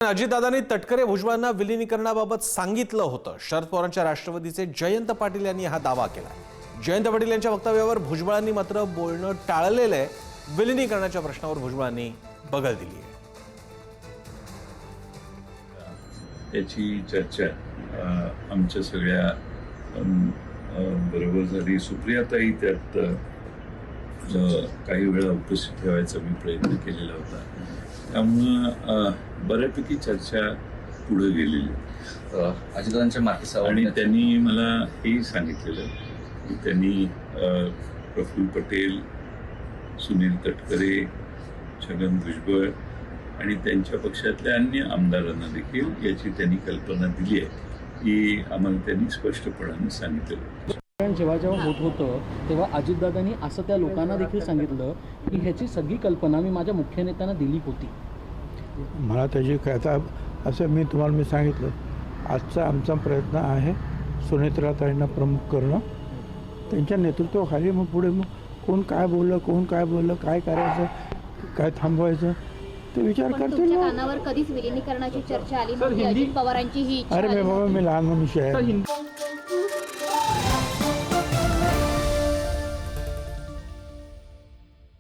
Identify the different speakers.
Speaker 1: अजितदादांनी तटकरे भुजबळांना विलिनीकरणाबाबत सांगितलं होतं. शरद पवारांच्या राष्ट्रवादीचे जयंत पाटील यांनी हा दावा केला. जयंत पाटील यांच्या वक्तव्यावर भुजबळांनी मात्र बोलणं टाळलेलं आहे. विलिनीकरणाच्या प्रश्नावर भुजबळांनी बगल दिली आहे.
Speaker 2: याची चर्चा आमच्या सगळ्या बरोबर झाली. सुप्रियाताई त्यात काही वेळा उपस्थित ठेवायचा मी प्रयत्न केलेला होता. त्यामुळं बऱ्यापैकी चर्चा पुढे गेलेली.
Speaker 3: अजितदादांच्या मागे
Speaker 2: आणि त्यांनी मला हेही सांगितलेलं की त्यांनी प्रफुल्ल पटेल, सुनील तटकरे, छगन भुजबळ आणि त्यांच्या पक्षातल्या अन्य आमदारांना देखील याची त्यांनी कल्पना दिली आहे की आम्हाला त्यांनी स्पष्टपणाने सांगितलं.
Speaker 4: जेव्हा जेव्हा होत होतं तेव्हा अजितदादांनी असं त्या लोकांना देखील सांगितलं की ह्याची सगळी कल्पना मी माझ्या मुख्य नेत्यांना दिली होती.
Speaker 5: मला त्याची आता असं मी सांगितलं, आजचा आमचा प्रयत्न आहे सुनेत्राताईंना प्रमुख करणं, त्यांच्या नेतृत्वाखाली. मग पुढे मग कोण काय बोललं, काय करायचं, काय थांबवायचं ते विचार करतील.
Speaker 6: कानावर कधीच विलिनीकरणाची चर्चा आली नव्हती. अजित पवारांची ही इच्छा.
Speaker 5: अरे बाबा, मी लहान मनुष्य आहे.